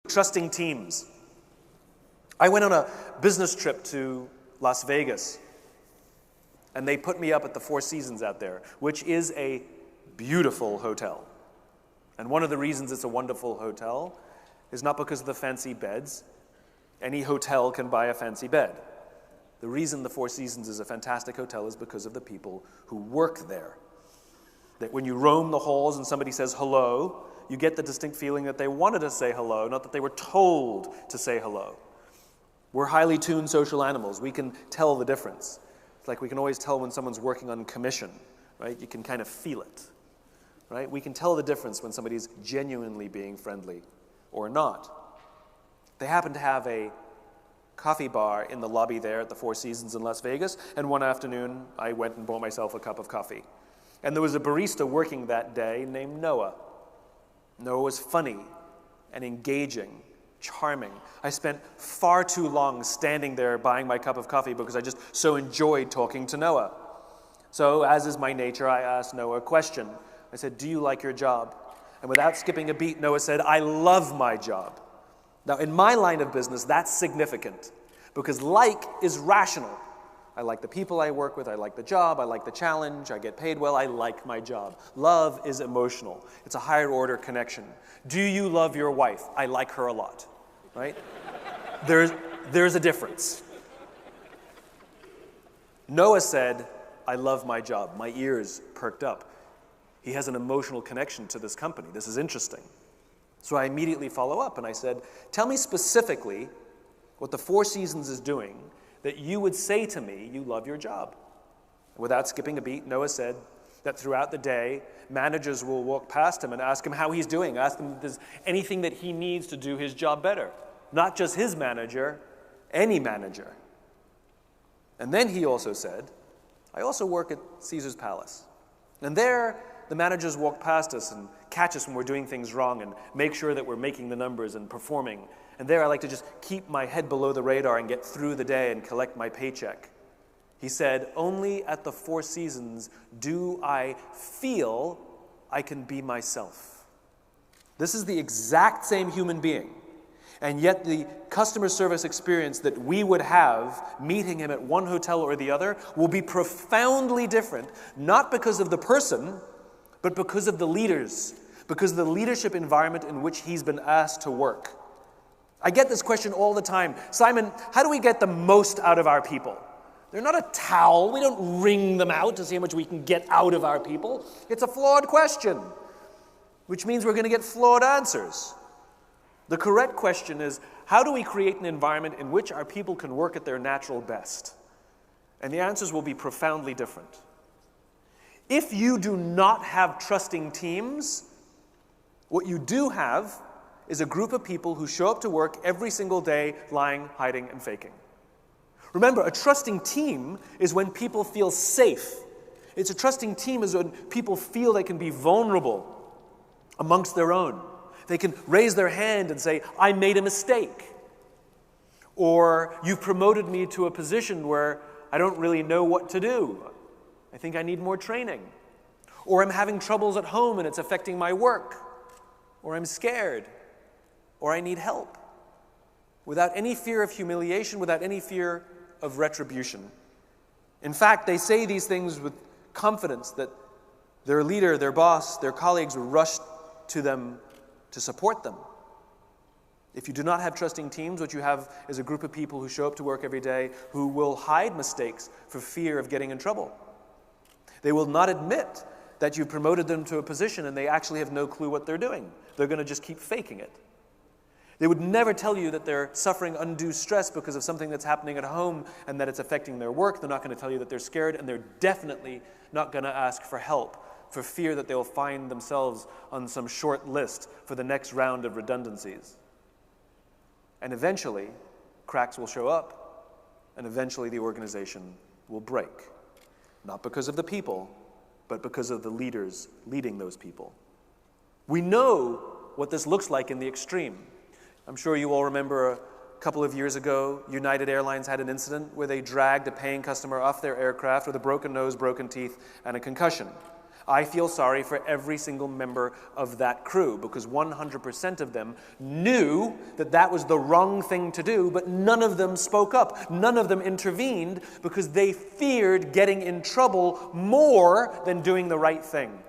trusting teams. I went on a business trip to Las Vegas, and they put me up at the Four Seasons out there, which is a beautiful hotel. And one of the reasons it's a wonderful hotel is not because of the fancy beds. Any hotel can buy a fancy bed. The reason the Four Seasons is a fantastic hotel is because of the people who work there. That when you roam the halls and somebody says hello, you get the distinct feeling that they wanted to say hello, not that they were told to say hello. We're highly tuned social animals. We can tell the difference. It's like we can always tell when someone's working on commission, right? You can kind of feel it, right? We can tell the difference when somebody's genuinely being friendly or not. They happen to have a coffee bar in the lobby there at the Four Seasons in Las Vegas, and one afternoon I went and bought myself a cup of coffee. And there was a barista working that day named Noah. Noah was funny and engaging, charming. I spent far too long standing there buying my cup of coffee because I just so enjoyed talking to Noah. So, as is my nature, I asked Noah a question. I said, "Do you like your job?" And without skipping a beat, Noah said, "I love my job." Now, in my line of business, that's significant because like is rational. I like the people I work with, I like the job, I like the challenge, I get paid well, I like my job. Love is emotional. It's a higher order connection. Do you love your wife? I like her a lot, right? There's a difference. Noah said, "I love my job." My ears perked up. He has an emotional connection to this company. This is interesting. So I immediately follow up and I said, "Tell me specifically what the Four Seasons is doing that you would say to me you love your job." Without skipping a beat, Noah said that throughout the day, managers will walk past him and ask him how he's doing, ask him if there's anything that he needs to do his job better. Not just his manager, any manager. And then he also said, "I also work at Caesar's Palace. And there, the managers walk past us and catch us when we're doing things wrong and make sure that we're making the numbers and performing. And there I like to just keep my head below the radar and get through the day and collect my paycheck." He said, "Only at the Four Seasons do I feel I can be myself." This is the exact same human being. And yet the customer service experience that we would have meeting him at one hotel or the other will be profoundly different, not because of the person, but because of the leaders, because of the leadership environment in which he's been asked to work. I get this question all the time. "Simon, how do we get the most out of our people?" They're not a towel. We don't wring them out to see how much we can get out of our people. It's a flawed question, which means we're going to get flawed answers. The correct question is, how do we create an environment in which our people can work at their natural best? And the answers will be profoundly different. If you do not have trusting teams, what you do have is a group of people who show up to work every single day lying, hiding, and faking. Remember, a trusting team is when people feel safe. It's a trusting team is when people feel they can be vulnerable amongst their own. They can raise their hand and say, "I made a mistake." Or, "You've promoted me to a position where I don't really know what to do. I think I need more training." Or, "I'm having troubles at home and it's affecting my work." Or, "I'm scared." Or, "I need help." Without any fear of humiliation, without any fear of retribution. In fact, they say these things with confidence that their leader, their boss, their colleagues will rush to them to support them. If you do not have trusting teams, what you have is a group of people who show up to work every day who will hide mistakes for fear of getting in trouble. They will not admit that you promoted them to a position and they actually have no clue what they're doing. They're going to just keep faking it. They would never tell you that they're suffering undue stress because of something that's happening at home and that it's affecting their work. They're not going to tell you that they're scared, and they're definitely not going to ask for help for fear that they'll find themselves on some short list for the next round of redundancies. And eventually, cracks will show up, and eventually the organization will break. Not because of the people, but because of the leaders leading those people. We know what this looks like in the extreme. I'm sure you all remember a couple of years ago, United Airlines had an incident where they dragged a paying customer off their aircraft with a broken nose, broken teeth, and a concussion. I feel sorry for every single member of that crew because 100% of them knew that that was the wrong thing to do, but none of them spoke up. None of them intervened because they feared getting in trouble more than doing the right thing.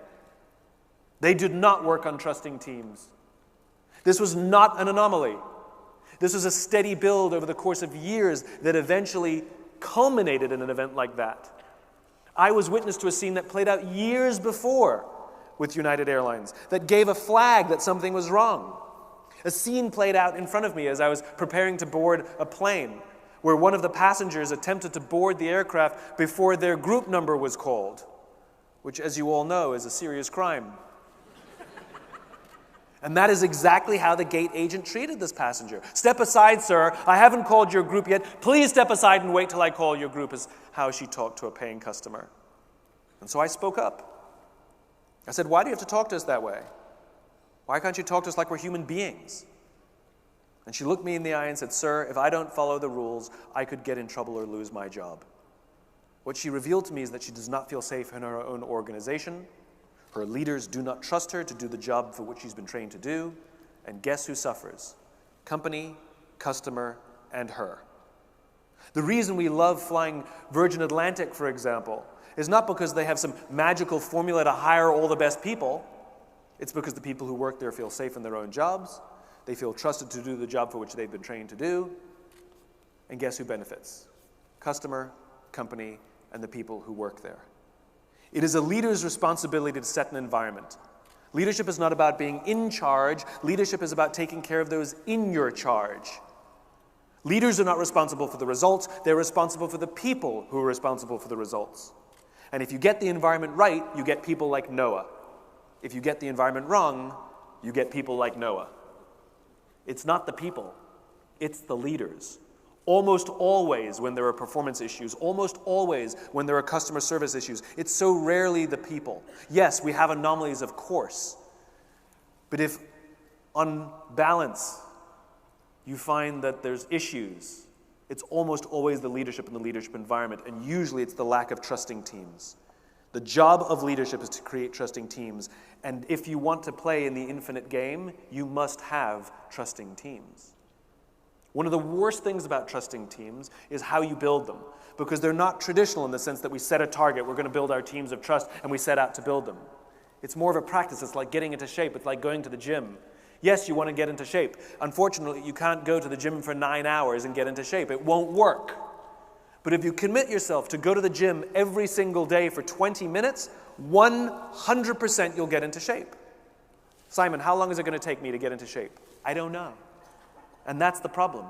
They did not work on trusting teams. This was not an anomaly. This was a steady build over the course of years that eventually culminated in an event like that. I was witness to a scene that played out years before with United Airlines that gave a flag that something was wrong. A scene played out in front of me as I was preparing to board a plane where one of the passengers attempted to board the aircraft before their group number was called, which, as you all know, is a serious crime. And that is exactly how the gate agent treated this passenger. "Step aside, sir. I haven't called your group yet. Please step aside and wait till I call your group," is how she talked to a paying customer. And so I spoke up. I said, "Why do you have to talk to us that way? Why can't you talk to us like we're human beings?" And she looked me in the eye and said, "Sir, if I don't follow the rules, I could get in trouble or lose my job." What she revealed to me is that she does not feel safe in her own organization. Her leaders do not trust her to do the job for which she's been trained to do. And guess who suffers? Company, customer, and her. The reason we love flying Virgin Atlantic, for example, is not because they have some magical formula to hire all the best people. It's because the people who work there feel safe in their own jobs. They feel trusted to do the job for which they've been trained to do. And guess who benefits? Customer, company, and the people who work there. It is a leader's responsibility to set an environment. Leadership is not about being in charge. Leadership is about taking care of those in your charge. Leaders are not responsible for the results. They're responsible for the people who are responsible for the results. And if you get the environment right, you get people like Noah. If you get the environment wrong, you get people like Noah. It's not the people. It's the leaders. Almost always when there are performance issues, almost always when there are customer service issues, it's so rarely the people. Yes, we have anomalies, of course. But if on balance you find that there's issues, it's almost always the leadership and the leadership environment, and usually it's the lack of trusting teams. The job of leadership is to create trusting teams, and if you want to play in the infinite game, you must have trusting teams. One of the worst things about trusting teams is how you build them, because they're not traditional in the sense that we set a target, we're going to build our teams of trust, and we set out to build them. It's more of a practice. It's like getting into shape. It's like going to the gym. Yes, you want to get into shape. Unfortunately, you can't go to the gym for 9 hours and get into shape. It won't work. But if you commit yourself to go to the gym every single day for 20 minutes, 100% you'll get into shape. "Simon, how long is it going to take me to get into shape?" "I don't know." And that's the problem.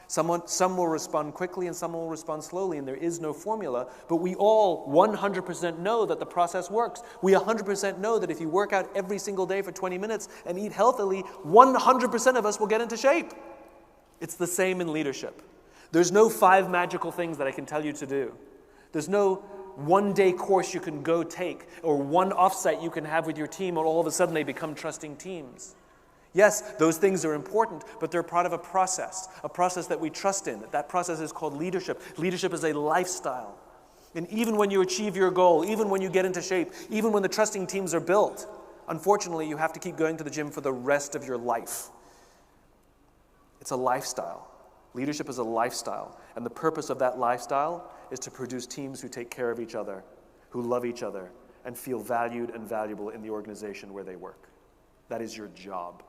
Some will respond quickly and some will respond slowly, and there is no formula, but we all 100% know that the process works. We 100% know that if you work out every single day for 20 minutes and eat healthily, 100% of us will get into shape. It's the same in leadership. There's no 5 magical things that I can tell you to do. There's no one-day course you can go take or one offsite you can have with your team, and all of a sudden they become trusting teams. Yes, those things are important, but they're part of a process that we trust in. That process is called leadership. Leadership is a lifestyle. And even when you achieve your goal, even when you get into shape, even when the trusting teams are built, unfortunately, you have to keep going to the gym for the rest of your life. It's a lifestyle. Leadership is a lifestyle. And the purpose of that lifestyle is to produce teams who take care of each other, who love each other, and feel valued and valuable in the organization where they work. That is your job.